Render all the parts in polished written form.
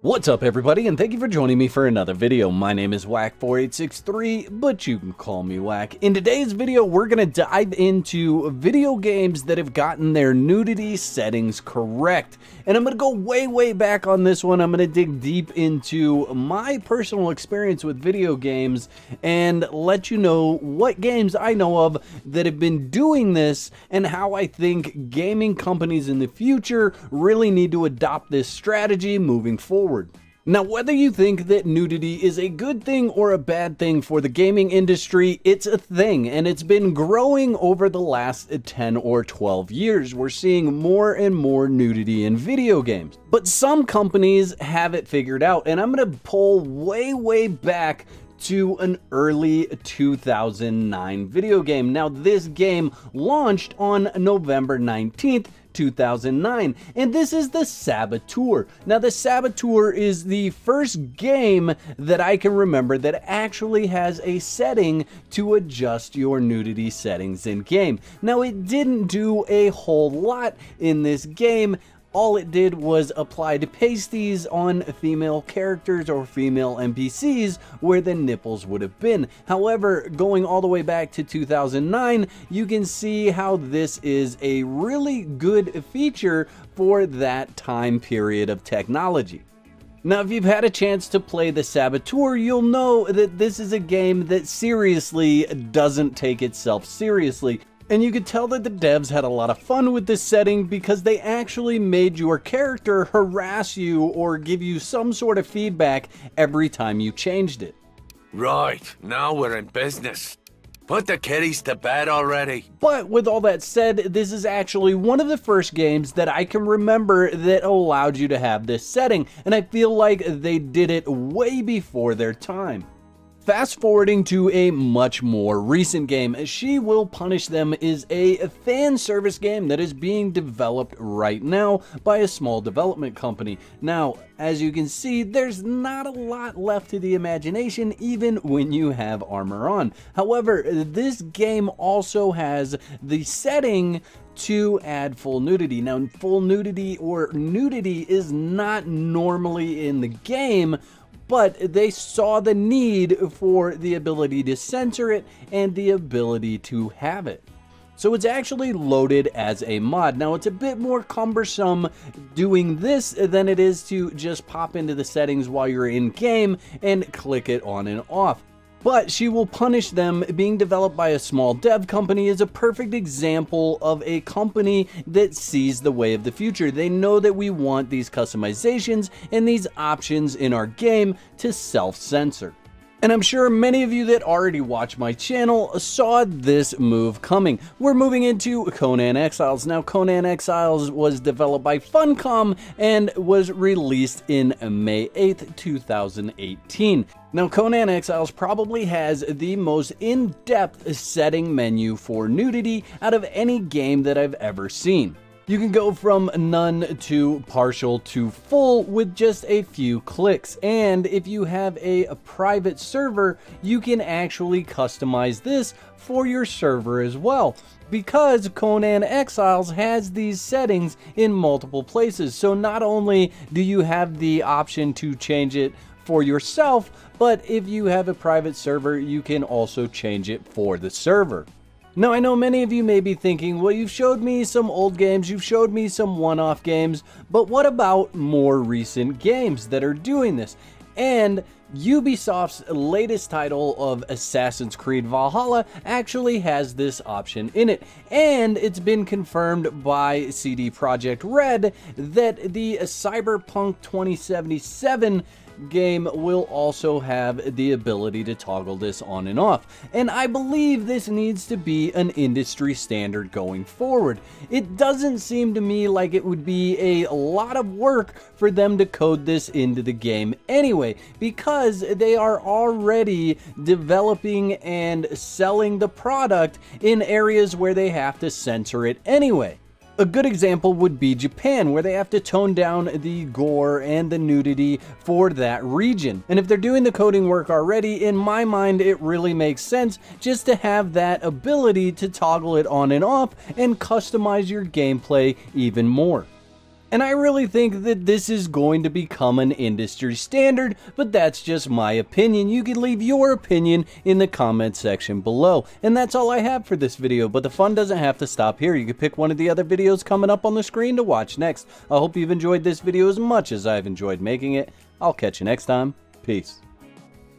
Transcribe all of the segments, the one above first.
What's up everybody, and thank you for joining me for another video. My name is Whack4863, but you can call me Whack. In today's video, we're going to dive into video games that have gotten their nudity settings correct. And I'm going to go way back on this one. I'm going to dig deep into my personal experience with video games and let you know what games I know of that have been doing this and how I think gaming companies in the future really need to adopt this strategy moving forward. Now, whether you think that nudity is a good thing or a bad thing for the gaming industry, it's a thing, and it's been growing over the last 10 or 12 years. We're seeing more and more nudity in video games. But some companies have it figured out, and I'm going to pull way back to an early 2009 video game. Now, this game launched on November 19th, 2009, and this is the Saboteur. Now, the Saboteur is the first game that I can remember that actually has a setting to adjust your nudity settings in game. Now, it didn't do a whole lot in this game. All it did was apply to pasties on female characters or female NPCs where the nipples would have been. However, going all the way back to 2009, you can see how this is a really good feature for that time period of technology. Now, if you've had a chance to play the Saboteur, you'll know that this is a game that seriously doesn't take itself seriously. And you could tell that the devs had a lot of fun with this setting because they actually made your character harass you or give you some sort of feedback every time you changed it. Right, now we're in business. Put the kiddies to bed already. But with all that said, this is actually one of the first games that I can remember that allowed you to have this setting, and I feel like they did it way before their time. Fast forwarding to a much more recent game, She Will Punish Them is a fan service game that is being developed right now by a small development company. Now, as you can see, there's not a lot left to the imagination even when you have armor on. However, this game also has the setting to add full nudity. Now, full nudity or nudity is not normally in the game, but they saw the need for the ability to censor it and the ability to have it. So it's actually loaded as a mod. Now, it's a bit more cumbersome doing this than it is to just pop into the settings while you're in game and click it on and off. But She Will Punish Them, being developed by a small dev company, is a perfect example of a company that sees the way of the future. They know that we want these customizations and these options in our game to self-censor. And I'm sure many of you that already watch my channel saw this move coming. We're moving into Conan Exiles. Now, Conan Exiles was developed by Funcom and was released in May 8th, 2018. Now, Conan Exiles probably has the most in-depth setting menu for nudity out of any game that I've ever seen. You can go from none to partial to full with just a few clicks, and if you have a private server, you can actually customize this for your server as well, because Conan Exiles has these settings in multiple places. So not only do you have the option to change it for yourself, but if you have a private server, you can also change it for the server. Now, I know many of you may be thinking, well, you've showed me some old games, you've showed me some one-off games, but what about more recent games that are doing this? And Ubisoft's latest title of Assassin's Creed Valhalla actually has this option in it, and it's been confirmed by CD Projekt Red that the Cyberpunk 2077 game will also have the ability to toggle this on and off, and I believe this needs to be an industry standard going forward. It doesn't seem to me like it would be a lot of work for them to code this into the game anyway, because they are already developing and selling the product in areas where they have to censor it anyway. A good example would be Japan, where they have to tone down the gore and the nudity for that region. And if they're doing the coding work already, in my mind, it really makes sense just to have that ability to toggle it on and off and customize your gameplay even more. And I really think that this is going to become an industry standard, but that's just my opinion. You can leave your opinion in the comment section below. And that's all I have for this video, but the fun doesn't have to stop here. You can pick one of the other videos coming up on the screen to watch next. I hope you've enjoyed this video as much as I've enjoyed making it. I'll catch you next time. Peace.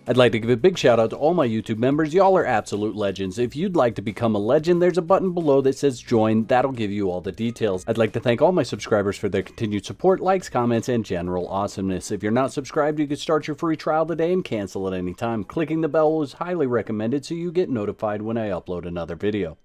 I'd like to give a big shout out to all my YouTube members. Y'all are absolute legends. If you'd like to become a legend, there's a button below that says join. That'll give you all the details. I'd like to thank all my subscribers for their continued support, likes, comments, and general awesomeness. If you're not subscribed, you can start your free trial today and cancel at any time. Clicking the bell is highly recommended so you get notified when I upload another video.